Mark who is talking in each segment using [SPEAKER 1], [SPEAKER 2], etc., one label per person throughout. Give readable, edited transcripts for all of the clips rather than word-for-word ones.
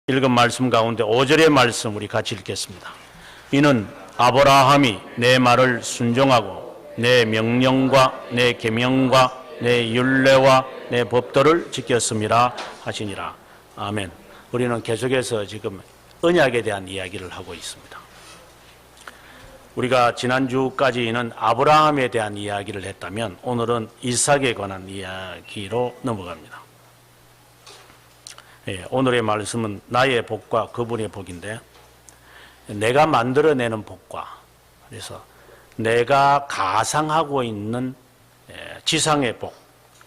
[SPEAKER 1] 읽은 말씀 가운데 5절의 말씀 우리 같이 읽겠습니다. 이는 아브라함이 내 말을 순종하고 내 명령과 내 계명과 내 율례와 내 법도를 지켰음이라 하시니라. 아멘. 우리는 계속해서 지금 언약에 대한 이야기를 하고 있습니다. 우리가 지난주까지는 아브라함에 대한 이야기를 했다면 오늘은 이삭에 관한 이야기로 넘어갑니다. 오늘의 말씀은 나의 복과 그분의 복인데, 내가 만들어내는 복과, 그래서 내가 가상하고 있는 지상의 복,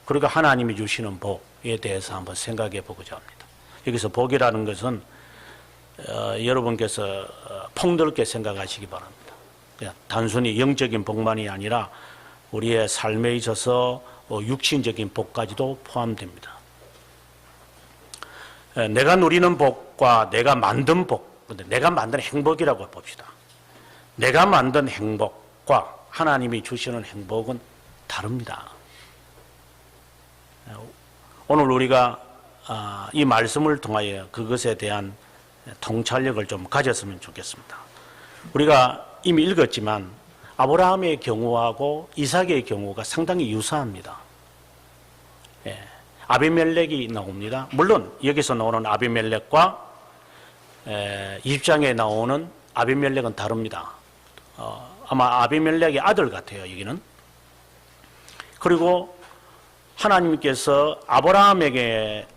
[SPEAKER 1] 그리고 하나님이 주시는 복에 대해서 한번 생각해 보고자 합니다. 여기서 복이라는 것은 여러분께서 폭넓게 생각하시기 바랍니다. 단순히 영적인 복만이 아니라 우리의 삶에 있어서 육신적인 복까지도 포함됩니다. 내가 누리는 복과 내가 만든 복, 내가 만든 행복이라고 봅시다. 내가 만든 행복과 하나님이 주시는 행복은 다릅니다. 오늘 우리가 이 말씀을 통하여 그것에 대한 통찰력을 좀 가졌으면 좋겠습니다. 우리가 이미 읽었지만 아브라함의 경우하고 이삭의 경우가 상당히 유사합니다. 아비멜렉이 나옵니다. 물론 여기서 나오는 아비멜렉과 20장에 나오는 아비멜렉은 다릅니다. 아마 아비멜렉의 아들 같아요, 여기는. 그리고 하나님께서 아브라함은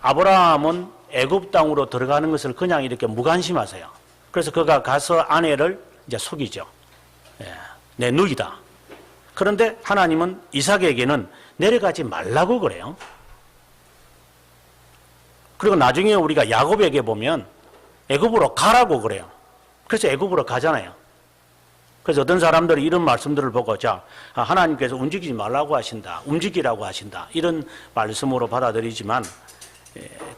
[SPEAKER 1] 애굽 땅으로 들어가는 것을 그냥 이렇게 무관심하세요. 그래서 그가 가서 아내를 이제 속이죠. 내 누이다. 그런데 하나님은 이삭에게는 내려가지 말라고 그래요. 그리고 나중에 우리가 야곱에게 보면 애굽으로 가라고 그래요. 그래서 애굽으로 가잖아요. 그래서 어떤 사람들이 이런 말씀들을 보고 하나님께서 움직이지 말라고 하신다, 움직이라고 하신다, 이런 말씀으로 받아들이지만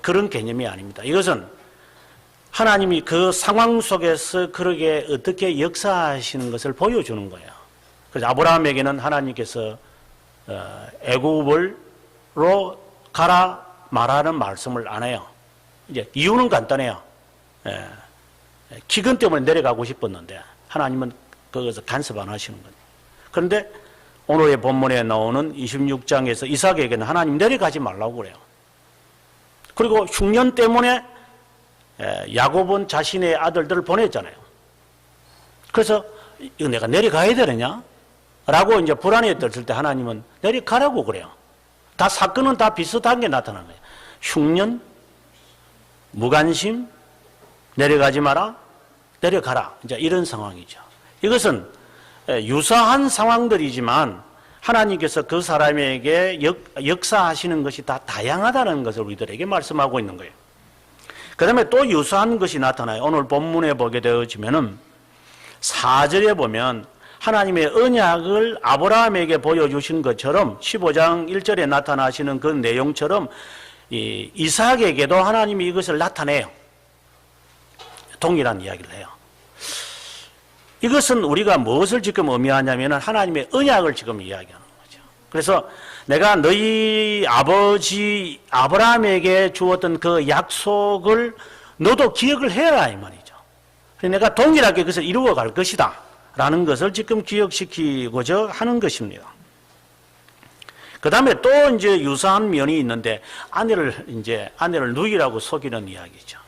[SPEAKER 1] 그런 개념이 아닙니다. 이것은 하나님이 그 상황 속에서 그렇게 어떻게 역사하시는 것을 보여주는 거예요. 그래서 아브라함에게는 하나님께서 애굽으로 가라 말하는 말씀을 안 해요. 이제 이유는 간단해요. 기근 때문에 내려가고 싶었는데 하나님은 거기서 간섭 안 하시는 거예요. 그런데 오늘의 본문에 나오는 26장에서 이삭에게는 하나님 내려가지 말라고 그래요. 그리고 흉년 때문에 야곱은 자신의 아들들을 보냈잖아요. 그래서 이거 내가 내려가야 되느냐? 라고 이제 불안에 떨었을 때 하나님은 내려가라고 그래요. 다 사건은 다 비슷한 게 나타난 거예요. 흉년, 무관심, 내려가지 마라, 내려가라. 이제 이런 상황이죠. 이것은 유사한 상황들이지만 하나님께서 그 사람에게 역사하시는 것이 다 다양하다는 것을 우리들에게 말씀하고 있는 거예요. 그 다음에 또 유사한 것이 나타나요. 오늘 본문에 보게 되어지면은 4절에 보면 하나님의 언약을 아브라함에게 보여주신 것처럼 15장 1절에 나타나시는 그 내용처럼 이삭에게도 하나님이 이것을 나타내요. 동일한 이야기를 해요. 이것은 우리가 무엇을 지금 의미하냐면 하나님의 언약을 지금 이야기하는 거죠. 그래서 내가 너희 아버지 아브라함에게 주었던 그 약속을 너도 기억을 해라 이 말이죠. 내가 동일하게 그것을 이루어 갈 것이다 라는 것을 지금 기억시키고자 하는 것입니다. 그 다음에 또 이제 유사한 면이 있는데 아내를 누이라고 속이는 이야기죠.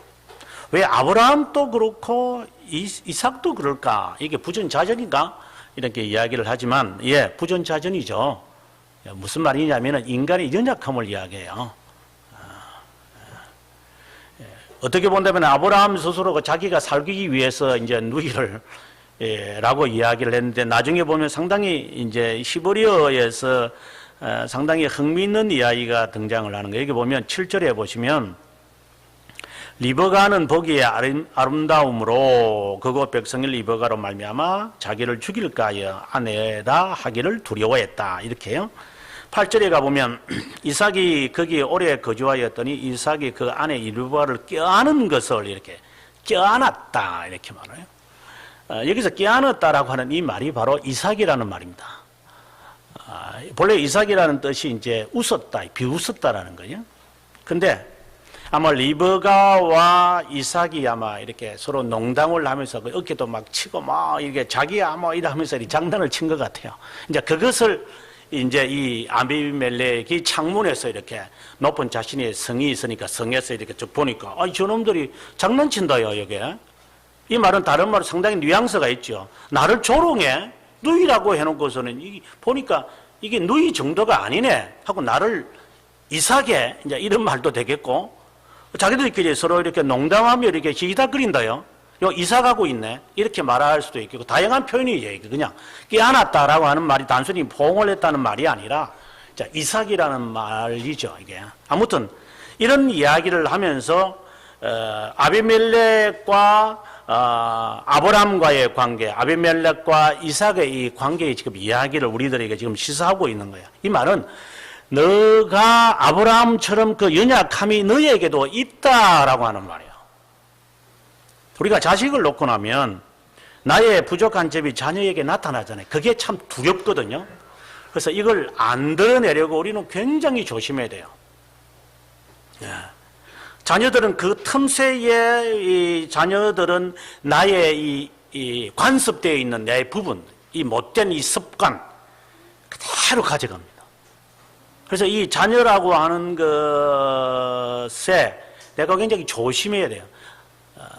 [SPEAKER 1] 왜 아브라함도 그렇고 이삭도 그럴까? 이게 부전자전인가? 이렇게 이야기를 하지만 부전자전이죠. 무슨 말이냐면 인간의 연약함을 이야기해요. 어떻게 본다면 아브라함 스스로가 자기가 살기 위해서 이제 누이를 라고 이야기를 했는데 나중에 보면 상당히 이제 히브리어에서 상당히 흥미있는 이야기가 등장을 하는 거예요. 여기 보면 7절에 보시면 리버가는 보기에 아름다움으로 그곳 백성을 리버가로 말미암아 자기를 죽일까 하여 아내라 하기를 두려워했다 이렇게요. 8절에 가보면 이삭이 거기에 오래 거주하였더니 이삭이 그 아내 리버가를 껴안은 것을 이렇게 껴안았다 이렇게 말해요. 여기서 껴안았다라고 하는 이 말이 바로 이삭이라는 말입니다. 본래 이삭이라는 뜻이 이제 웃었다, 비웃었다라는 거예요. 근데 아마 리브가와 이삭이 아마 이렇게 서로 농담을 하면서 그 어깨도 막 치고 막 이렇게 자기야 뭐 이러면서 장난을 친 것 같아요. 이제 그것을 이제 이 아비멜렉이 창문에서 이렇게 높은 자신의 성이 있으니까 성에서 이렇게 쭉 보니까 아, 저놈들이 장난친다요, 여기에. 이 말은 다른 말로 상당히 뉘앙스가 있죠. 나를 조롱해? 누이라고 해놓고서는 보니까 이게 누이 정도가 아니네 하고 나를 이삭에 이제 이런 말도 되겠고 자기들끼리 서로 이렇게 농담하며 이렇게 시기닥거린다요. 요 이삭하고 있네 이렇게 말할 수도 있고 다양한 표현이에요. 그냥 끼안았다라고 하는 말이 단순히 포옹을 했다는 말이 아니라 자, 이삭이라는 말이죠. 이게 아무튼 이런 이야기를 하면서 아비멜렉과 아브람과의 관계, 아비멜렉과 이삭의 이 관계의 지금 이야기를 우리들에게 지금 시사하고 있는 거야. 이 말은 너가 아브라함처럼 그 연약함이 너에게도 있다라고 하는 말이에요. 우리가 자식을 놓고 나면 나의 부족한 점이 자녀에게 나타나잖아요. 그게 참 두렵거든요. 그래서 이걸 안 드러내려고 우리는 굉장히 조심해야 돼요. 자녀들은 그 틈새에 이 자녀들은 나의 이 관습되어 있는 내 부분, 이 못된 이 습관 그대로 가져갑니다. 그래서 이 자녀라고 하는 것에 내가 굉장히 조심해야 돼요.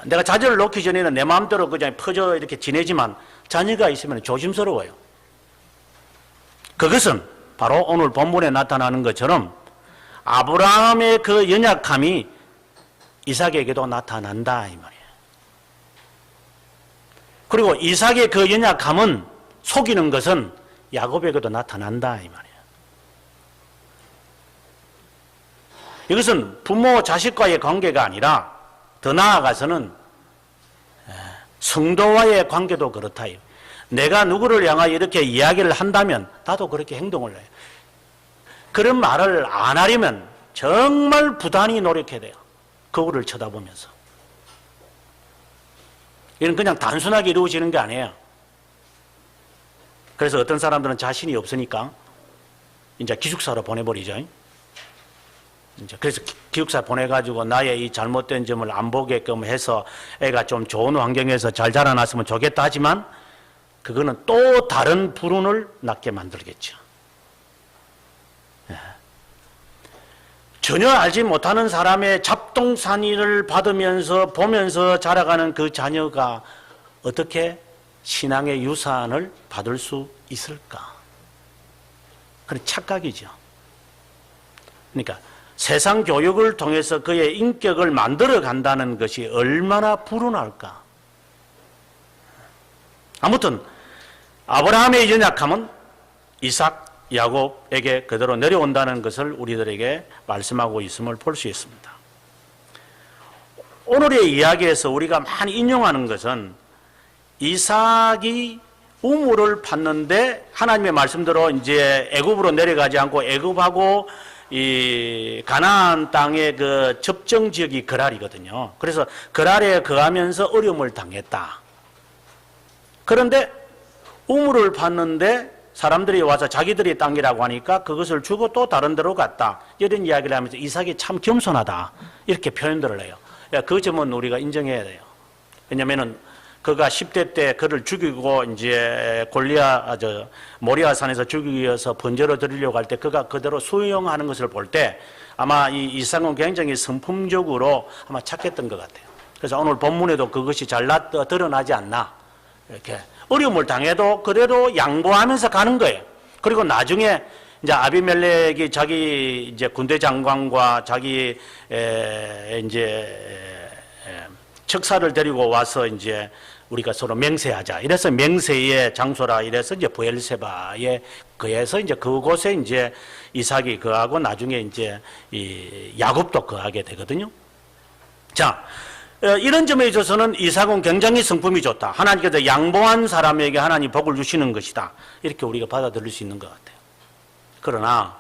[SPEAKER 1] 내가 자녀를 놓기 전에는 내 마음대로 그냥 퍼져 이렇게 지내지만 자녀가 있으면 조심스러워요. 그것은 바로 오늘 본문에 나타나는 것처럼 아브라함의 그 연약함이 이삭에게도 나타난다 이 말이에요. 그리고 이삭의 그 연약함은 속이는 것은 야곱에게도 나타난다 이 말이에요. 이것은 부모 자식과의 관계가 아니라 더 나아가서는 성도와의 관계도 그렇다. 내가 누구를 향하여 이렇게 이야기를 한다면 나도 그렇게 행동을 해요. 그런 말을 안 하려면 정말 부단히 노력해야 돼요. 거울을 쳐다보면서. 이건 그냥 단순하게 이루어지는 게 아니에요. 그래서 어떤 사람들은 자신이 없으니까 이제 기숙사로 보내버리죠. 이제 그래서 기숙사 보내가지고 나의 이 잘못된 점을 안 보게끔 해서 애가 좀 좋은 환경에서 잘 자라났으면 좋겠다 하지만 그거는 또 다른 불운을 낳게 만들겠죠. 전혀 알지 못하는 사람의 잡동사니를 받으면서 보면서 자라가는 그 자녀가 어떻게 신앙의 유산을 받을 수 있을까? 그런 착각이죠. 그러니까 세상 교육을 통해서 그의 인격을 만들어 간다는 것이 얼마나 불운할까? 아무튼 아브라함의 연약함은 이삭, 야곱에게 그대로 내려온다는 것을 우리들에게 말씀하고 있음을 볼 수 있습니다. 오늘의 이야기에서 우리가 많이 인용하는 것은 이삭이 우물을 팠는데 하나님의 말씀대로 이제 애굽으로 내려가지 않고 애굽하고 이 가나안 땅의 그 접정 지역이 그랄이거든요. 그래서 그랄에 거하면서 어려움을 당했다. 그런데 우물을 팠는데 사람들이 와서 자기들의 땅이라고 하니까 그것을 주고 또 다른 데로 갔다. 이런 이야기를 하면서 이삭이 참 겸손하다. 이렇게 표현들을 해요. 그 점은 우리가 인정해야 돼요. 왜냐면은 그가 10대 때 그를 죽이고 이제 모리아 산에서 죽이기 위해서 번제로 드리려고 할 때 그가 그대로 수용하는 것을 볼 때 아마 이 이삭은 굉장히 성품적으로 아마 착했던 것 같아요. 그래서 오늘 본문에도 그것이 잘 드러나지 않나. 이렇게 어려움을 당해도 그래도 양보하면서 가는 거예요. 그리고 나중에 이제 아비멜렉이 자기 이제 군대 장관과 자기 이제 척사를 데리고 와서 이제 우리가 서로 맹세하자. 이래서 맹세의 장소라 이래서 이제 브엘세바에 거해서 이제 그곳에 이제 이삭이 거하고 나중에 이제 이 야곱도 거하게 되거든요. 자, 이런 점에 있어서는 이삭은 굉장히 성품이 좋다. 하나님께서 양보한 사람에게 하나님 복을 주시는 것이다. 이렇게 우리가 받아들일 수 있는 것 같아요. 그러나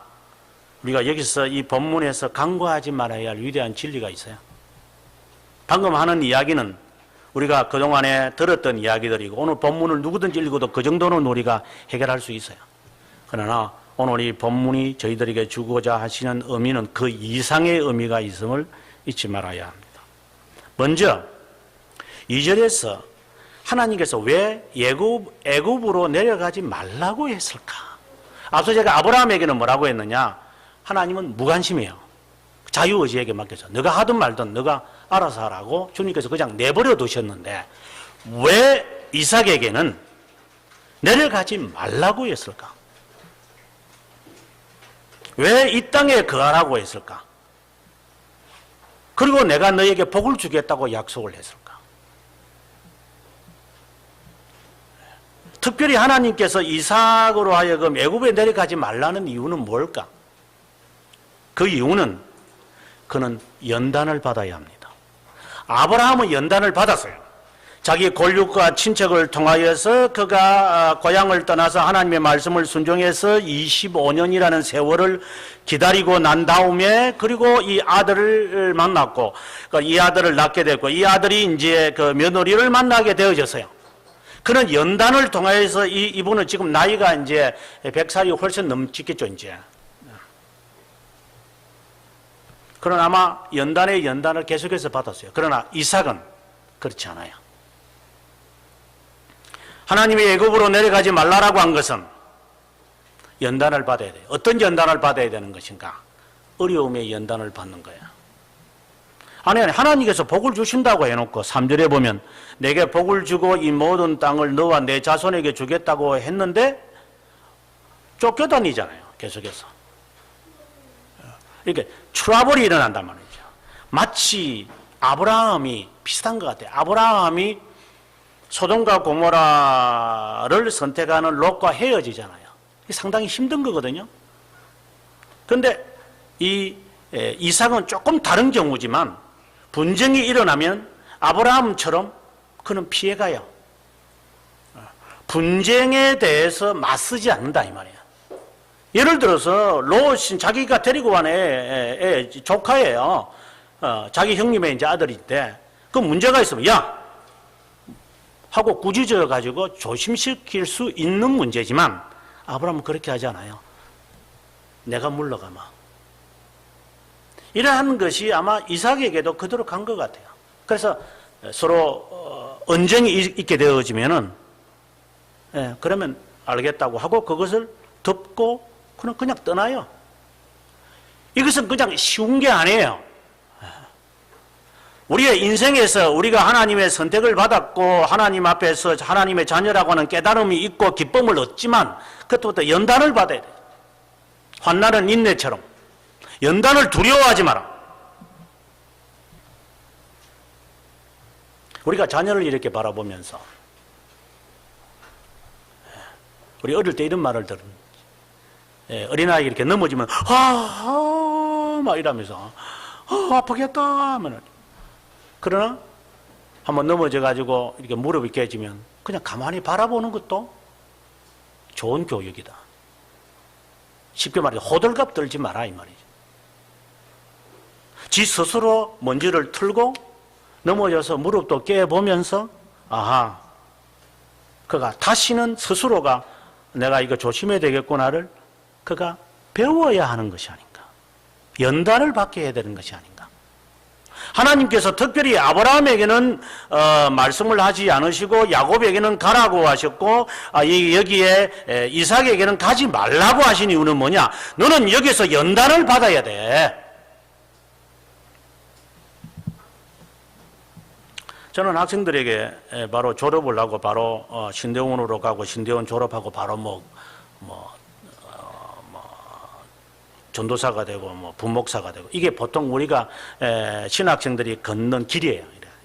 [SPEAKER 1] 우리가 여기서 이 본문에서 간과하지 말아야 할 위대한 진리가 있어요. 방금 하는 이야기는 우리가 그동안에 들었던 이야기들이고 오늘 본문을 누구든지 읽어도 그 정도는 우리가 해결할 수 있어요. 그러나 오늘 이 본문이 저희들에게 주고자 하시는 의미는 그 이상의 의미가 있음을 잊지 말아야 합니다. 먼저 2절에서 하나님께서 왜 애굽으로 내려가지 말라고 했을까? 앞서 제가 아브라함에게는 뭐라고 했느냐? 하나님은 무관심해요. 자유의지에게 맡겨서 너가 하든 말든 너가 알아서 하라고 주님께서 그냥 내버려 두셨는데 왜 이삭에게는 내려가지 말라고 했을까? 왜 이 땅에 거하라고 했을까? 그리고 내가 너에게 복을 주겠다고 약속을 했을까? 특별히 하나님께서 이삭으로 하여금 애굽에 내려가지 말라는 이유는 뭘까? 그 이유는 그는 연단을 받아야 합니다. 아브라함은 연단을 받았어요. 자기 골육과 친척을 통하여서 그가 고향을 떠나서 하나님의 말씀을 순종해서 25년이라는 세월을 기다리고 난 다음에 그리고 이 아들을 만났고 이 아들을 낳게 됐고 이 아들이 이제 그 며느리를 만나게 되어졌어요. 그는 연단을 통하여서 이분은 지금 나이가 이제 100살이 훨씬 넘겠죠, 이제. 그러나 아마 연단을 계속해서 받았어요. 그러나 이삭은 그렇지 않아요. 하나님이 애굽으로 내려가지 말라라고 한 것은 연단을 받아야 돼요. 어떤 연단을 받아야 되는 것인가? 어려움의 연단을 받는 거예요. 아니, 하나님께서 복을 주신다고 해놓고 3절에 보면 내게 복을 주고 이 모든 땅을 너와 내 자손에게 주겠다고 했는데 쫓겨다니잖아요. 계속해서. 이렇게 트러블이 일어난단 말이죠. 마치 아브라함이 비슷한 것 같아요. 아브라함이 소돔과 고모라를 선택하는 롯과 헤어지잖아요. 상당히 힘든 거거든요. 그런데 이 이삭은 조금 다른 경우지만 분쟁이 일어나면 아브라함처럼 그는 피해가요. 분쟁에 대해서 맞서지 않는다 이 말이에요. 예를 들어서 롯이 자기가 데리고 간 애 조카예요. 자기 형님의 이제 아들인데 그 문제가 있으면 야 하고 꾸짖어 가지고 조심시킬 수 있는 문제지만 아브라함은 그렇게 하지 않아요. 내가 물러가마. 이러한 것이 아마 이삭에게도 그대로 간 것 같아요. 그래서 서로 언쟁이 있게 되어지면은 그러면 알겠다고 하고 그것을 덮고 그냥 떠나요. 이것은 그냥 쉬운 게 아니에요. 우리의 인생에서 우리가 하나님의 선택을 받았고 하나님 앞에서 하나님의 자녀라고 하는 깨달음이 있고 기쁨을 얻지만 그때부터 연단을 받아야 돼요. 환난은 인내처럼. 연단을 두려워하지 마라. 우리가 자녀를 이렇게 바라보면서 우리 어릴 때 이런 말을 들은 어린아이 이렇게 넘어지면 막 이러면서 아프겠다 하면 그러나 한번 넘어져 가지고 이렇게 무릎이 깨지면 그냥 가만히 바라보는 것도 좋은 교육이다. 쉽게 말해 호들갑 떨지 마라 이 말이죠. 지 스스로 먼지를 털고 넘어져서 무릎도 깨보면서 아하 그가 다시는 스스로가 내가 이거 조심해야 되겠구나를 그가 배워야 하는 것이 아닌가. 연단을 받게 해야 되는 것이 아닌가. 하나님께서 특별히 아브라함에게는 말씀을 하지 않으시고 야곱에게는 가라고 하셨고 여기에 이삭에게는 가지 말라고 하신 이유는 뭐냐? 너는 여기서 연단을 받아야 돼. 저는 학생들에게 바로 졸업을 하고 바로 신대원으로 가고 신대원 졸업하고 바로 전도사가 되고 부목사가 되고 이게 보통 우리가 신학생들이 걷는 길이에요.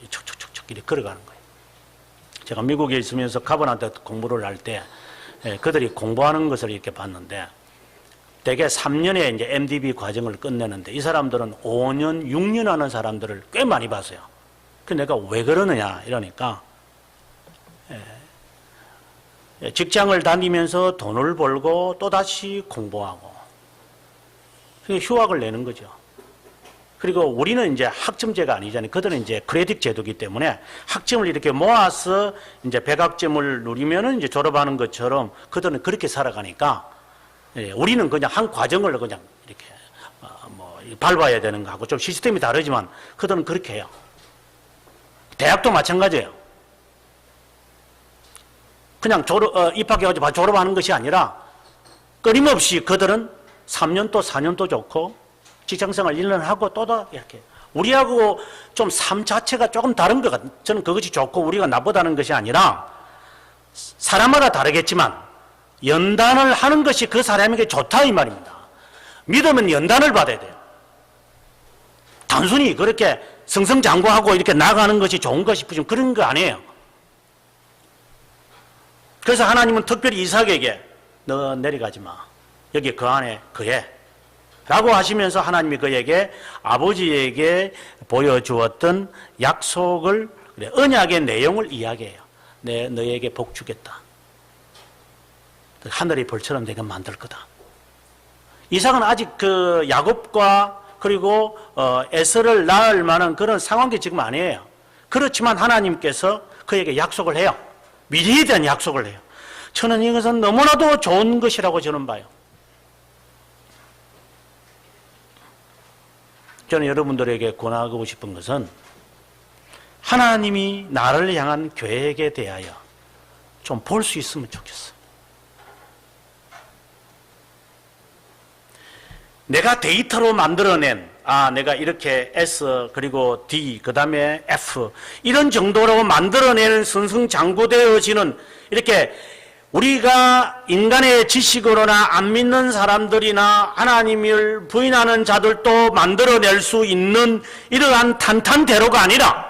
[SPEAKER 1] 척척척척 이렇게 걸어가는 거예요. 제가 미국에 있으면서 카본한테 공부를 할 때 그들이 공부하는 것을 이렇게 봤는데 대개 3년에 이제 MDB 과정을 끝내는데 이 사람들은 5년, 6년 하는 사람들을 꽤 많이 봤어요. 그 내가 왜 그러느냐 이러니까 직장을 다니면서 돈을 벌고 또다시 공부하고 휴학을 내는 거죠. 그리고 우리는 이제 학점제가 아니잖아요. 그들은 이제 크레딧 제도이기 때문에 학점을 이렇게 모아서 이제 백학점을 누리면은 이제 졸업하는 것처럼 그들은 그렇게 살아가니까 우리는 그냥 한 과정을 그냥 이렇게 밟아야 되는 거하고 좀 시스템이 다르지만 그들은 그렇게 해요. 대학도 마찬가지예요. 그냥 입학해가지고 졸업하는 것이 아니라 끊임없이 그들은 3년도 4년도 좋고 직장생활 1년 하고 또 이렇게. 우리하고 좀 삶 자체가 조금 다른 것 같아요. 저는 그것이 좋고 우리가 나쁘다는 것이 아니라 사람마다 다르겠지만 연단을 하는 것이 그 사람에게 좋다 이 말입니다. 믿으면 연단을 받아야 돼요. 단순히 그렇게 승승장구하고 이렇게 나가는 것이 좋은 것이 싶으면 그런 거 아니에요. 그래서 하나님은 특별히 이삭에게 너 내려가지 마. 여기 그 안에 거해. 라고 하시면서 하나님이 그에게 아버지에게 보여주었던 약속을, 언약의 내용을 이야기해요. 너에게 복 주겠다. 하늘이 벌처럼 내가 만들 거다. 이삭은 아직 그 야곱과 그리고 에서를 낳을 만한 그런 상황이 지금 아니에요. 그렇지만 하나님께서 그에게 약속을 해요. 미래에 대한 약속을 해요. 저는 이것은 너무나도 좋은 것이라고 저는 봐요. 저는 여러분들에게 권하고 싶은 것은 하나님이 나를 향한 계획에 대하여 좀 볼 수 있으면 좋겠어요. 내가 데이터로 만들어낸 내가 이렇게 S 그리고 D 그 다음에 F 이런 정도로 만들어내는 승승장구되어지는 이렇게 우리가 인간의 지식으로나 안 믿는 사람들이나 하나님을 부인하는 자들도 만들어낼 수 있는 이러한 탄탄대로가 아니라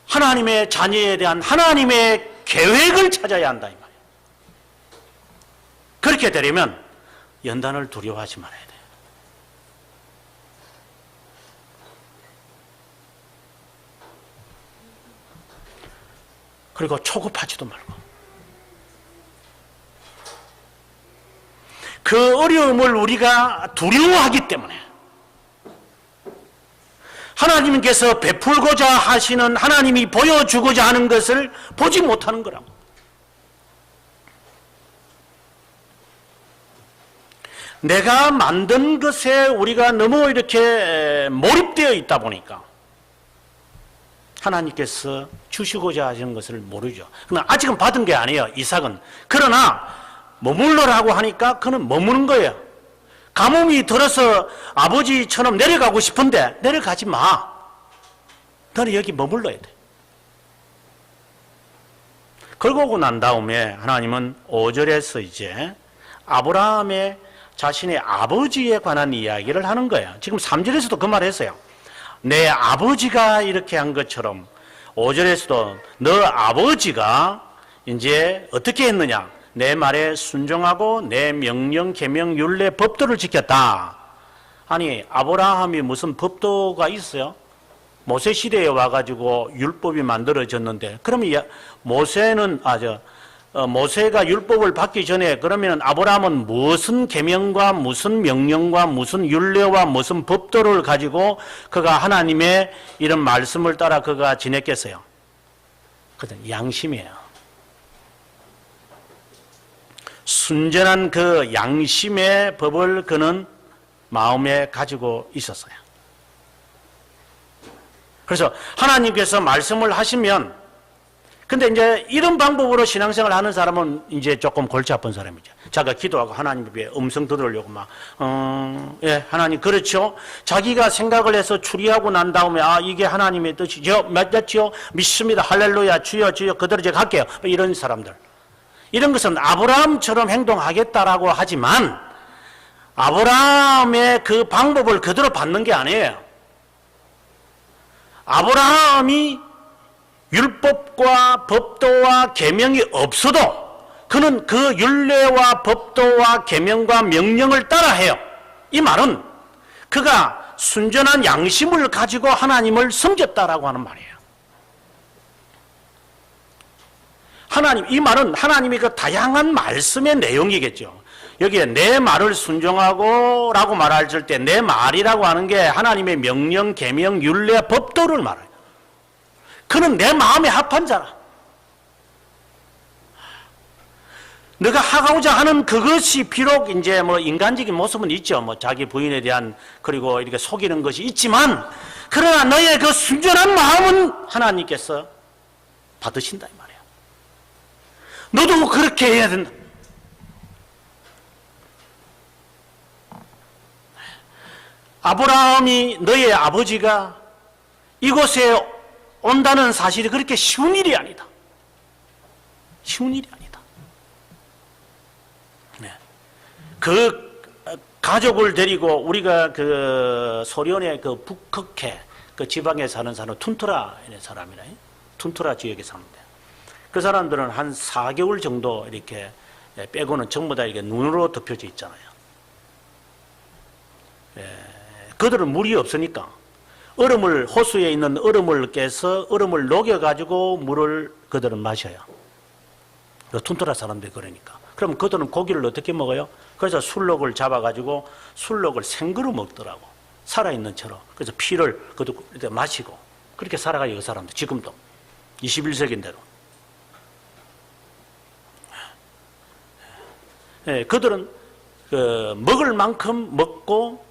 [SPEAKER 1] 하나님의 자녀에 대한 하나님의 계획을 찾아야 한다 이 말이에요. 그렇게 되려면 연단을 두려워하지 말아야 돼요. 그리고 초급하지도 말고 그 어려움을 우리가 두려워하기 때문에 하나님께서 베풀고자 하시는 하나님이 보여주고자 하는 것을 보지 못하는 거라고. 내가 만든 것에 우리가 너무 이렇게 몰입되어 있다 보니까 하나님께서 주시고자 하시는 것을 모르죠. 그러나 아직은 받은 게 아니에요, 이삭은. 그러나 머물러라고 하니까 그는 머무는 거예요. 가뭄이 들어서 아버지처럼 내려가고 싶은데 내려가지 마. 너는 여기 머물러야 돼. 그러고 난 다음에 하나님은 5절에서 이제 아브라함의 자신의 아버지에 관한 이야기를 하는 거예요. 지금 3절에서도 그 말을 했어요. 내 아버지가 이렇게 한 것처럼 5절에서도 너 아버지가 이제 어떻게 했느냐? 내 말에 순종하고 내 명령, 계명, 율례, 법도를 지켰다. 아니 아브라함이 무슨 법도가 있어요? 모세 시대에 와가지고 율법이 만들어졌는데 그러면 모세가 율법을 받기 전에 그러면 아브라함은 무슨 계명과 무슨 명령과 무슨 율례와 무슨 법도를 가지고 그가 하나님의 이런 말씀을 따라 그가 지냈겠어요? 그건 양심이에요. 순전한 그 양심의 법을 그는 마음에 가지고 있었어요. 그래서 하나님께서 말씀을 하시면 근데 이제 이런 방법으로 신앙생활 하는 사람은 이제 조금 골치 아픈 사람이죠. 자기가 기도하고 하나님의 음성 들으려고 예, 하나님 그렇죠. 자기가 생각을 해서 추리하고 난 다음에 이게 하나님의 뜻이죠. 맞죠? 믿습니다. 할렐루야. 주여 주여 그대로 제가 할게요. 이런 사람들. 이런 것은 아브라함처럼 행동하겠다라고 하지만 아브라함의 그 방법을 그대로 받는 게 아니에요. 아브라함이 율법과 법도와 계명이 없어도 그는 그 율례와 법도와 계명과 명령을 따라해요. 이 말은 그가 순전한 양심을 가지고 하나님을 섬겼다라고 하는 말이에요. 이 말은 하나님의 그 다양한 말씀의 내용이겠죠. 여기에 내 말을 순종하고 라고 말할 때 내 말이라고 하는 게 하나님의 명령, 계명, 율례, 법도를 말해요. 그는 내 마음에 합한 자라. 내가 하고자 하는 그것이 비록 이제 뭐 인간적인 모습은 있죠. 뭐 자기 부인에 대한 그리고 이렇게 속이는 것이 있지만 그러나 너의 그 순전한 마음은 하나님께서 받으신다 이 말이에요. 너도 그렇게 해야 된다. 아브라함이 너의 아버지가 이곳에 온다는 사실이 그렇게 쉬운 일이 아니다. 쉬운 일이 아니다. 네. 그 가족을 데리고 우리가 그 소련의 그 북극해 그 지방에 사는 사람 툰트라의 사람이네. 툰트라 지역에 사는데 그 사람들은 한 4개월 정도 이렇게 빼고는 전부 다 이렇게 눈으로 덮여져 있잖아요. 그들은 물이 없으니까 얼음을 호수에 있는 얼음을 깨서 얼음을 녹여가지고 물을 그들은 마셔요. 툰트라 사람들이 그러니까. 그럼 그들은 고기를 어떻게 먹어요? 그래서 술록을 잡아가지고 술록을 생그로 먹더라고. 살아있는 채로. 그래서 피를 그것도 마시고 그렇게 살아가요. 그 사람들 지금도 21세기인데도. 그들은 그 먹을 만큼 먹고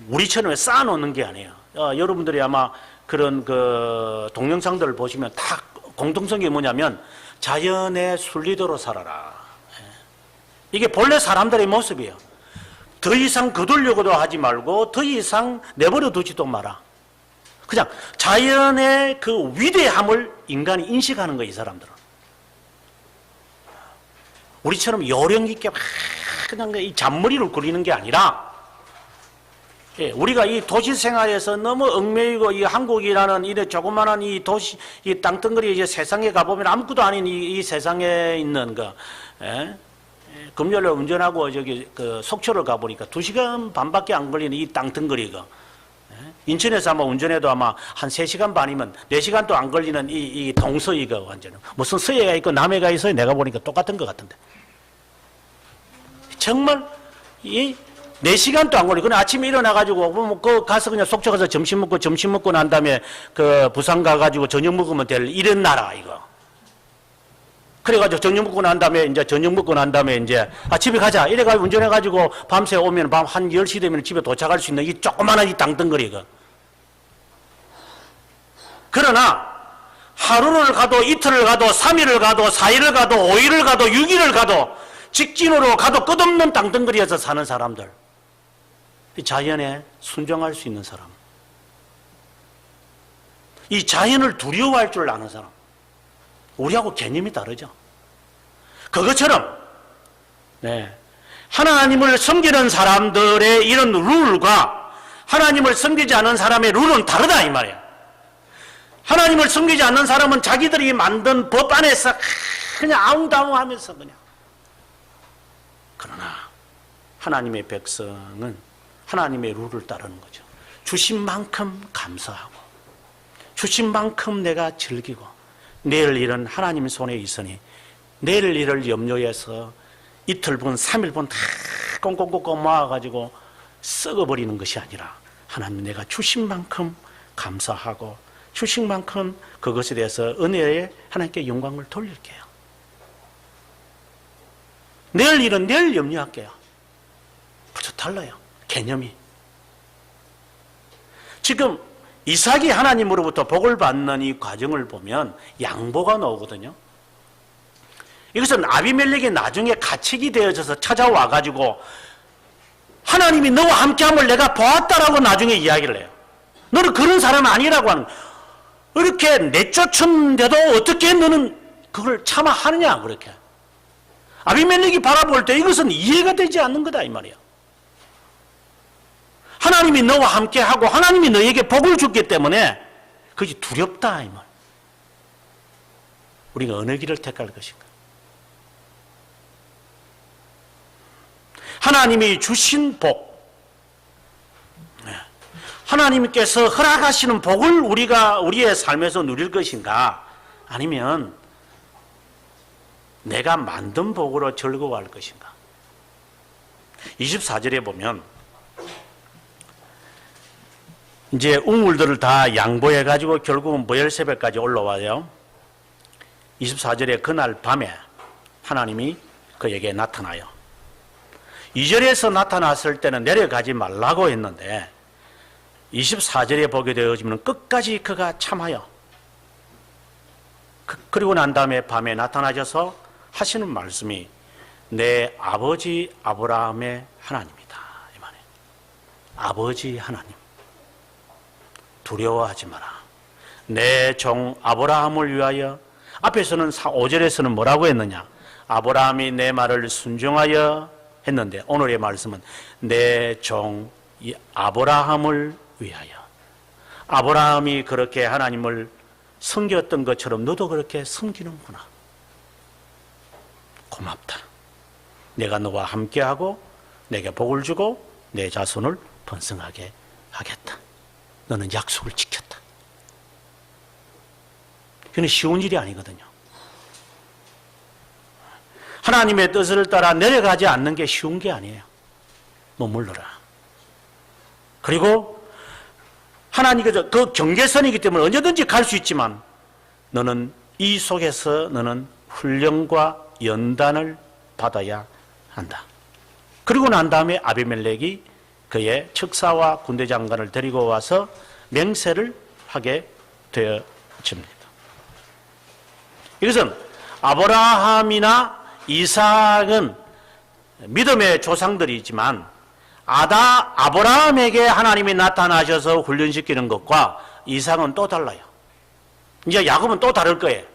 [SPEAKER 1] 우리처럼 쌓아놓는 게 아니에요. 여러분들이 아마 그런 그 동영상들을 보시면 다 공통성이 뭐냐면 자연의 순리대로 살아라. 이게 본래 사람들의 모습이에요. 더 이상 거두려고도 하지 말고 더 이상 내버려 두지도 마라. 그냥 자연의 그 위대함을 인간이 인식하는 거예요. 이 사람들은. 우리처럼 요령 있게 막 그냥 이 잔머리를 굴리는 게 아니라 우리가 이 도시 생활에서 너무 얽매이고 이 한국이라는 이 조그마한 이 도시 이 땅덩어리 이제 세상에 가보면 아무것도 아닌 이 세상에 있는 거 금요일에 운전하고 저기 그 속초를 가보니까 2시간 반밖에 안 걸리는 이 땅덩어리가 인천에서 아마 운전해도 아마 한 3시간 반이면 4시간도 안 걸리는 이 동서이가 완전히 무슨 서해가 있고 남해가 있어요. 내가 보니까 똑같은 것 같은데 정말 이 4시간도 안 걸리고, 그냥 아침에 일어나가지고, 뭐, 그 가서 그냥 속초 가서 점심 먹고 난 다음에 그 부산 가가지고 저녁 먹으면 될 이런 나라, 이거. 그래가지고 저녁 먹고 난 다음에 이제, 집에 가자. 이래가지고 운전해가지고 밤새 오면 밤 한 10시 되면 집에 도착할 수 있는 이 조그마한 이 땅덩어리, 이거. 그러나, 하루를 가도 이틀을 가도 3일을 가도 4일을 가도 5일을 가도 6일을 가도 직진으로 가도 끝없는 땅덩어리에서 사는 사람들. 자연에 순종할 수 있는 사람. 이 자연을 두려워할 줄 아는 사람. 우리하고 개념이 다르죠. 그것처럼 하나님을 섬기는 사람들의 이런 룰과 하나님을 섬기지 않는 사람의 룰은 다르다 이 말이에요. 하나님을 섬기지 않는 사람은 자기들이 만든 법 안에서 그냥 아웅다웅하면서 그냥. 그러나 하나님의 백성은 하나님의 룰을 따르는 거죠. 주신 만큼 감사하고 주신 만큼 내가 즐기고 내일 일은 하나님 손에 있으니 내일 일을 염려해서 이틀분 3일분 다 꽁꽁꽁꽁 모아가지고 썩어버리는 것이 아니라 하나님 내가 주신 만큼 감사하고 주신 만큼 그것에 대해서 은혜에 하나님께 영광을 돌릴게요. 내일 일은 내일 염려할게요. 벌써 달라요. 개념이. 지금 이삭이 하나님으로부터 복을 받는 이 과정을 보면 양보가 나오거든요. 이것은 아비멜렉이 나중에 가책이 되어져서 찾아와 가지고 하나님이 너와 함께함을 내가 보았다라고 나중에 이야기를 해요. 너는 그런 사람 아니라고 하는 거예요. 이렇게 내쫓았는데도 어떻게 너는 그걸 참아 하느냐 그렇게. 아비멜렉이 바라볼 때 이것은 이해가 되지 않는 거다 이 말이야. 하나님이 너와 함께하고 하나님이 너에게 복을 줬기 때문에 그것이 두렵다 이 말. 우리가 어느 길을 택할 것인가. 하나님이 주신 복, 하나님께서 허락하시는 복을 우리가 우리의 삶에서 누릴 것인가, 아니면 내가 만든 복으로 즐거워할 것인가. 24절에 보면 이제 우물들을 다 양보해가지고 결국은 무엘세벨까지 올라와요. 24절에 그날 밤에 하나님이 그에게 나타나요. 2절에서 나타났을 때는 내려가지 말라고 했는데 24절에 보게 되어지면 끝까지 그가 참아요. 그리고 난 다음에 밤에 나타나셔서 하시는 말씀이 내 아버지 아브라함의 하나님이다. 이 말이에요. 아버지 하나님. 두려워하지 마라. 내 종 아브라함을 위하여, 앞에서는 5절에서는 뭐라고 했느냐? 아브라함이 내 말을 순종하여 했는데 오늘의 말씀은 내 종 아브라함을 위하여. 아브라함이 그렇게 하나님을 섬겼던 것처럼 너도 그렇게 섬기는구나. 고맙다. 내가 너와 함께하고 내게 복을 주고 내 자손을 번성하게 하겠다. 너는 약속을 지켰다. 그건 쉬운 일이 아니거든요. 하나님의 뜻을 따라 내려가지 않는 게 쉬운 게 아니에요. 머물러라. 그리고 하나님께서 그 경계선이기 때문에 언제든지 갈 수 있지만 너는 이 속에서 너는 훈련과 연단을 받아야 한다. 그리고 난 다음에 아비멜렉이 그의 척사와 군대 장관을 데리고 와서 맹세를 하게 되어집니다. 이것은 아브라함이나 이삭은 믿음의 조상들이지만 아브라함에게 하나님이 나타나셔서 훈련시키는 것과 이삭은 또 달라요. 이제 야곱은 또 다를 거예요.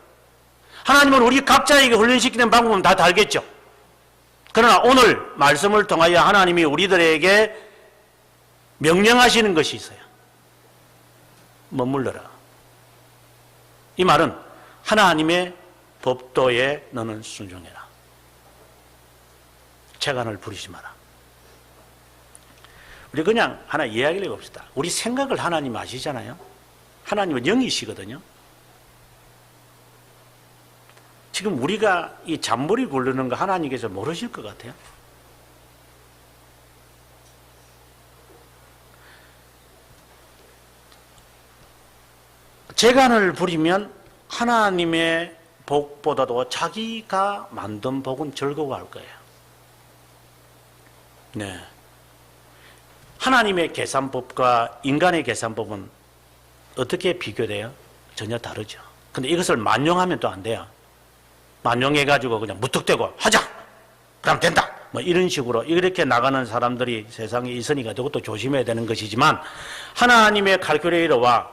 [SPEAKER 1] 하나님은 우리 각자에게 훈련시키는 방법은 다 다르겠죠. 그러나 오늘 말씀을 통하여 하나님이 우리들에게 명령하시는 것이 있어요. 머물러라. 이 말은 하나님의 법도에 너는 순종해라. 재간을 부리지 마라. 우리 그냥 하나 이야기를 해봅시다. 우리 생각을 하나님 아시잖아요. 하나님은 영이시거든요. 지금 우리가 이 잔머리 굴르는 거 하나님께서 모르실 것 같아요. 재간을 부리면 하나님의 복보다도 자기가 만든 복은 즐거워할 거예요. 네. 하나님의 계산법과 인간의 계산법은 어떻게 비교돼요? 전혀 다르죠. 근데 이것을 만용하면 또 안 돼요. 만용해가지고 그냥 무턱대고 하자! 그럼 된다! 뭐 이런 식으로 이렇게 나가는 사람들이 세상에 있으니까 그것도 조심해야 되는 것이지만 하나님의 칼큘레이터와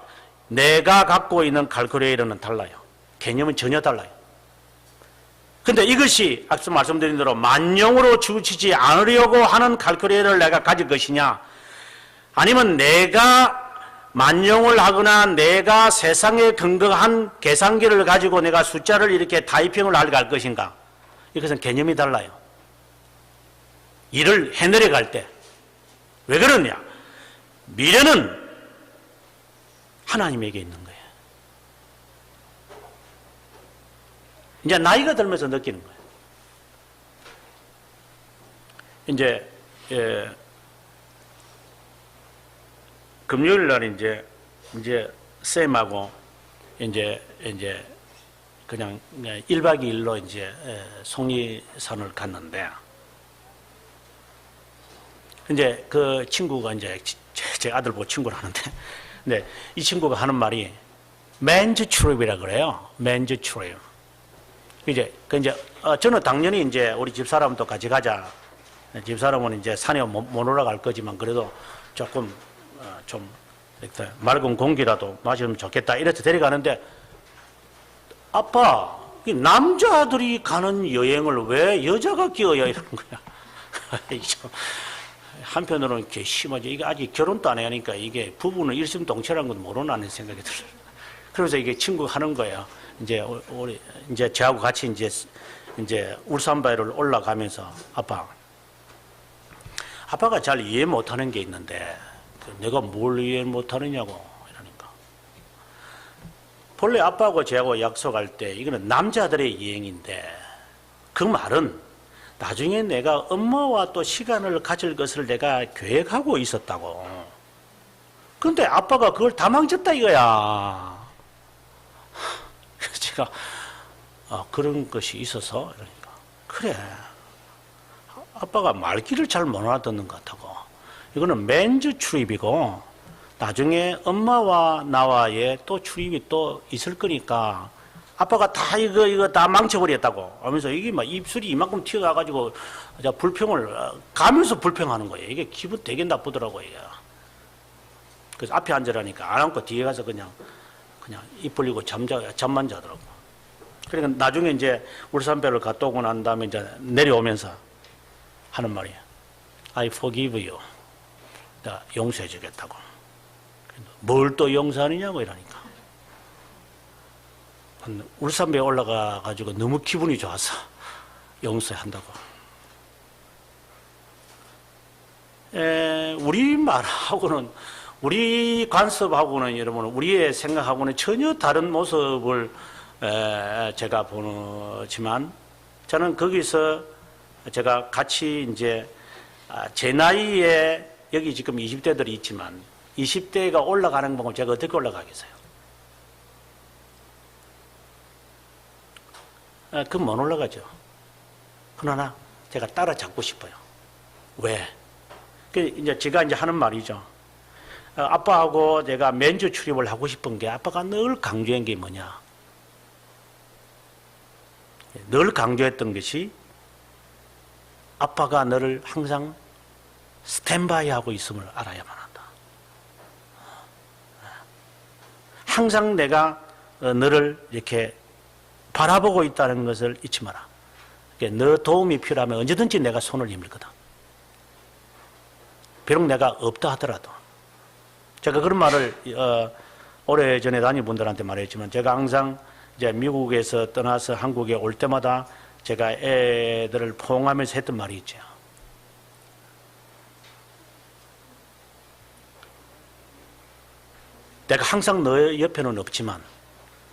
[SPEAKER 1] 내가 갖고 있는 칼큘레이터는 달라요. 개념은 전혀 달라요. 근데 이것이 앞서 말씀드린 대로 만용으로 치우치지 않으려고 하는 칼큘레이터를 내가 가질 것이냐, 아니면 내가 만용을 하거나 내가 세상에 근거한 계산기를 가지고 내가 숫자를 이렇게 타이핑을 하러 갈 것인가, 이것은 개념이 달라요. 일을 해내려 갈 때. 왜 그러냐? 미래는 하나님에게 있는 거예요. 이제 나이가 들면서 느끼는 거예요. 이제 금요일 날 이제 쌤하고 이제 그냥 1박 2일로 이제 송리산을 갔는데, 이제 그 친구가 이제 제 아들 보고 친구를 하는데, 근데 이 친구가 하는 말이 맨즈 트립이라 그래요. 맨즈 트립. 이제 저는 당연히 이제 우리 집사람도 같이 가자. 집사람은 이제 산에 못 올라갈 거지만 그래도 조금 좀 맑은 공기라도 마시면 좋겠다 이래서 데려가는데, 아빠, 이 남자들이 가는 여행을 왜 여자가 끼어야 이러는 거야. 한편으로는 괘씸하지. 이게 아직 결혼도 안 하니까 이게 부부는 일심동체라는 건 모르나는 생각이 들어요. 그러면서 이게 친구가 하는 거예요. 이제 우리 이제 저하고 같이 이제 울산바위를 올라가면서 아빠가 잘 이해 못하는 게 있는데 내가 뭘 이해 못하느냐고 이러니까, 본래 아빠하고 저하고 약속할 때 이거는 남자들의 여행인데 그 말은 나중에 내가 엄마와 또 시간을 가질 것을 내가 계획하고 있었다고. 그런데 아빠가 그걸 다 망쳤다 이거야. 그래서 제가 그런 것이 있어서, 그러니까 그래, 아빠가 말귀를 잘 못 알아듣는 것 같다고. 이거는 맨즈 출입이고 나중에 엄마와 나와의 또 출입이 또 있을 거니까 아빠가 다 이거 다 망쳐버렸다고 하면서 이게 막 입술이 이만큼 튀어가가지고 불평을 가면서 불평하는 거예요. 이게 기분 되게 나쁘더라고요. 그래서 앞에 앉으라니까 안 앉고 뒤에 가서 그냥 입 벌리고 잠만 자더라고. 그러니까 나중에 이제 울산배를 갔다 오고 난 다음에 이제 내려오면서 하는 말이에요. I forgive you. 내가 용서해 주겠다고. 뭘 또 용서하느냐고 이러니까. 울산배에 올라가 가지고 너무 기분이 좋아서 용서한다고. 우리 말하고는 우리 관습하고는 여러분 우리의 생각하고는 전혀 다른 모습을 제가 보지만 저는 거기서 제가 같이 이제 제 나이에 여기 지금 20대들이 있지만 20대가 올라가는 방법 제가 어떻게 올라가겠어요? 그건 못 올라가죠. 그러나 제가 따라잡고 싶어요. 왜? 이제 제가 이제 하는 말이죠. 아빠하고 제가 맨주 출입을 하고 싶은 게 아빠가 늘 강조한 게 뭐냐? 늘 강조했던 것이 아빠가 너를 항상 스탠바이 하고 있음을 알아야만 한다. 항상 내가 너를 이렇게 바라보고 있다는 것을 잊지 마라. 너 도움이 필요하면 언제든지 내가 손을 힘들거든. 비록 내가 없다 하더라도. 제가 그런 말을 오래전에 다니분들한테 말했지만 제가 항상 이제 미국에서 떠나서 한국에 올 때마다 제가 애들을 포옹하면서 했던 말이 있죠. 내가 항상 너 옆에는 없지만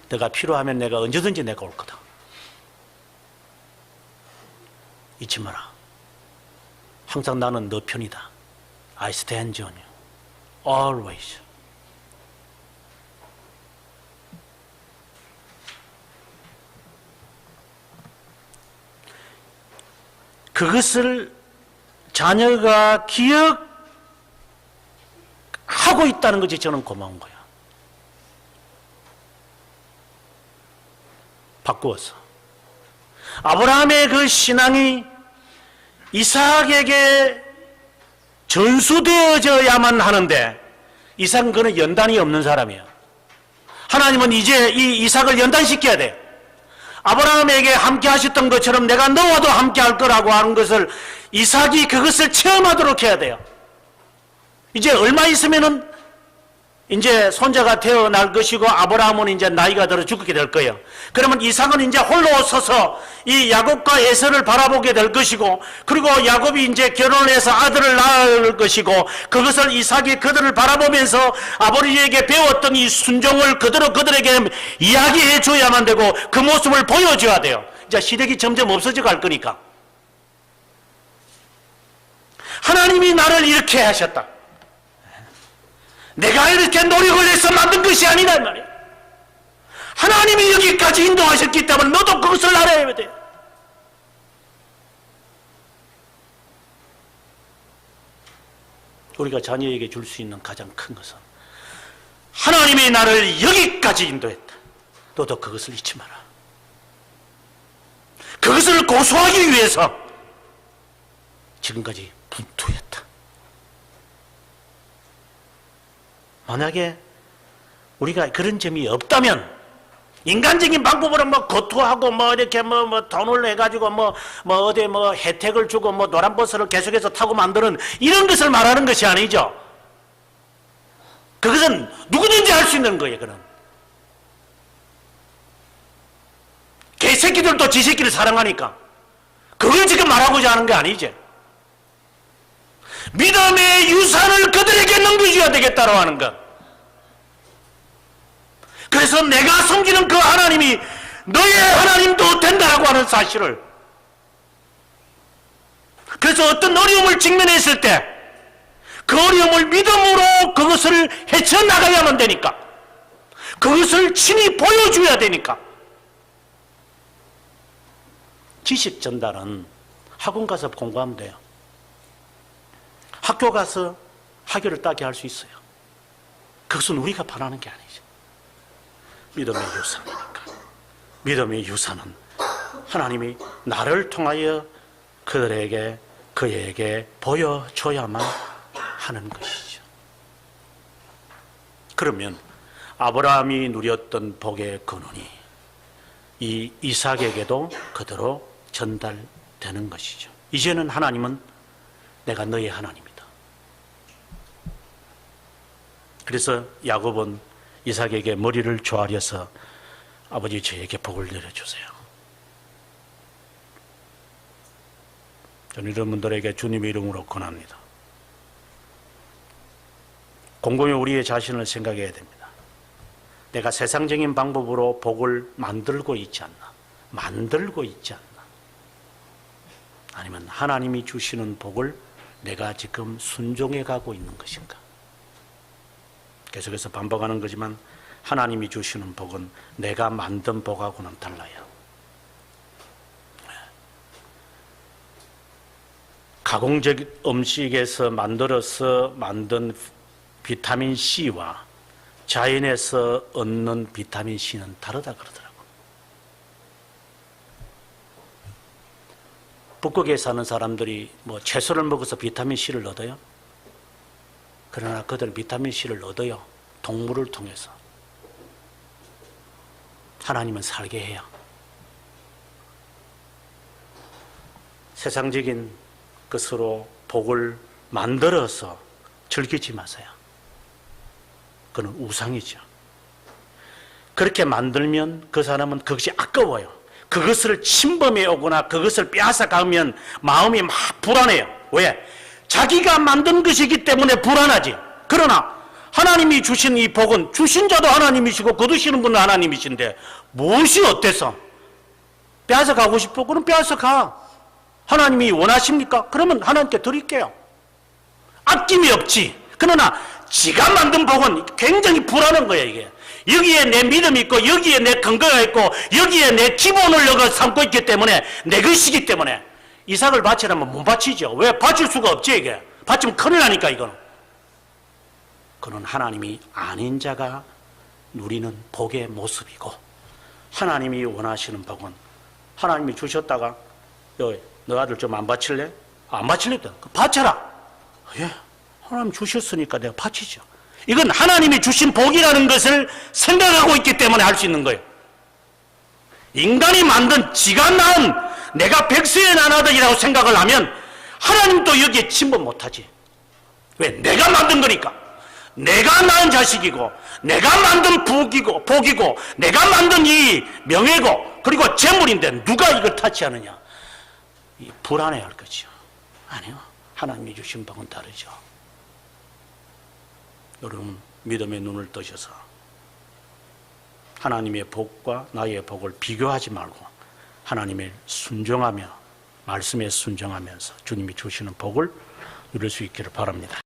[SPEAKER 1] 내가 필요하면 내가 언제든지 내가 올 거다. 잊지 마라. 항상 나는 너 편이다. I stand on you. Always. 그것을 자녀가 기억하고 있다는 것이 저는 고마운 거야. 바꾸어서 아브라함의 그 신앙이 이삭에게 전수되어져야만 하는데 이삭은 그는 연단이 없는 사람이에요. 하나님은 이제 이 이삭을 연단시켜야 돼. 아브라함에게 함께 하셨던 것처럼 내가 너와도 함께 할 거라고 하는 것을 이삭이 그것을 체험하도록 해야 돼요. 이제 얼마 있으면은 이제 손자가 태어날 것이고 아브라함은 이제 나이가 들어 죽게 될 거예요. 그러면 이삭은 이제 홀로 서서 이 야곱과 에서를 바라보게 될 것이고, 그리고 야곱이 이제 결혼을 해서 아들을 낳을 것이고, 그것을 이삭이 그들을 바라보면서 아버지에게 배웠던 이 순종을 그들에게 이야기해 줘야만 되고 그 모습을 보여줘야 돼요. 이제 시댁이 점점 없어져 갈 거니까. 하나님이 나를 이렇게 하셨다. 내가 이렇게 노력을 해서 만든 것이 아니다 이 말이야. 하나님이 여기까지 인도하셨기 때문에 너도 그것을 알아야 돼. 우리가 자녀에게 줄 수 있는 가장 큰 것은 하나님이 나를 여기까지 인도했다. 너도 그것을 잊지 마라. 그것을 고수하기 위해서 지금까지 분투했다. 만약에 우리가 그런 점이 없다면 인간적인 방법으로 뭐 고투하고 뭐 이렇게 뭐 돈을 내가지고 뭐 어디 뭐 혜택을 주고 뭐 노란 버스를 계속해서 타고 만드는 이런 것을 말하는 것이 아니죠. 그것은 누구든지 할 수 있는 거예요. 그런 개새끼들도 지 새끼를 사랑하니까 그걸 지금 말하고자 하는 게 아니죠. 믿음의 유산을 그들에게 넘겨줘야 되겠다고 하는 것. 그래서 내가 섬기는 그 하나님이 너의 하나님도 된다고 하는 사실을, 그래서 어떤 어려움을 직면했을 때 그 어려움을 믿음으로 그것을 헤쳐나가야만 되니까, 그것을 친히 보여줘야 되니까. 지식 전달은 학원 가서 공부하면 돼요. 학교 가서 학위를 따게 할 수 있어요. 그것은 우리가 바라는 게 아니죠. 믿음의 유산이니까. 믿음의 유산은 하나님이 나를 통하여 그에게 보여줘야만 하는 것이죠. 그러면 아브라함이 누렸던 복의 근원이 이 이삭에게도 그대로 전달되는 것이죠. 이제는 하나님은 내가 너의 하나님이다. 그래서 야곱은 이삭에게 머리를 조아려서 아버지 저에게 복을 내려주세요. 저는 이런 분들에게 주님의 이름으로 권합니다. 곰곰이 우리의 자신을 생각해야 됩니다. 내가 세상적인 방법으로 복을 만들고 있지 않나? 아니면 하나님이 주시는 복을 내가 지금 순종해 가고 있는 것인가? 계속해서 반복하는 거지만 하나님이 주시는 복은 내가 만든 복하고는 달라요. 가공적 음식에서 만들어서 만든 비타민 C와 자연에서 얻는 비타민 C는 다르다 그러더라고요. 북극에 사는 사람들이 채소를 먹어서 비타민 C를 얻어요. 그러나 그들은 비타민 C를 얻어요. 동물을 통해서. 하나님은 살게 해요. 세상적인 것으로 복을 만들어서 즐기지 마세요. 그건 우상이죠. 그렇게 만들면 그 사람은 그것이 아까워요. 그것을 침범해 오거나 그것을 빼앗아 가면 마음이 막 불안해요. 왜? 자기가 만든 것이기 때문에 불안하지. 그러나 하나님이 주신 이 복은 주신 자도 하나님이시고 거두시는 분은 하나님이신데 무엇이 어때서? 빼앗아 가고 싶어? 그럼 빼앗아 가. 하나님이 원하십니까? 그러면 하나님께 드릴게요. 아낌이 없지. 그러나 지가 만든 복은 굉장히 불안한 거예요, 이게. 여기에 내 믿음이 있고 여기에 내 근거가 있고 여기에 내 기본을 내가 삼고 있기 때문에 내 것이기 때문에 이삭을 바치라면 못 바치죠. 왜? 바칠 수가 없지, 이게. 바치면 큰일 나니까, 이거는. 그는 하나님이 아닌 자가 누리는 복의 모습이고 하나님이 원하시는 복은 하나님이 주셨다가 너 아들 좀 안 바칠래? 안 바칠래? 바쳐라. 예, 하나님 주셨으니까 내가 바치죠. 이건 하나님이 주신 복이라는 것을 생각하고 있기 때문에 할 수 있는 거예요. 인간이 만든 지가 낳은 내가 백세의 난 아들이라고 생각을 하면 하나님도 여기에 침범 못하지. 왜? 내가 만든 거니까. 내가 낳은 자식이고 내가 만든 복이고 내가 만든 이 명예고 그리고 재물인데 누가 이걸 타치하느냐? 불안해할 거죠. 아니요. 하나님이 주신 복은 다르죠. 여러분 믿음의 눈을 뜨셔서 하나님의 복과 나의 복을 비교하지 말고 하나님의 순종하며 말씀에 순종하면서 주님이 주시는 복을 누릴 수 있기를 바랍니다.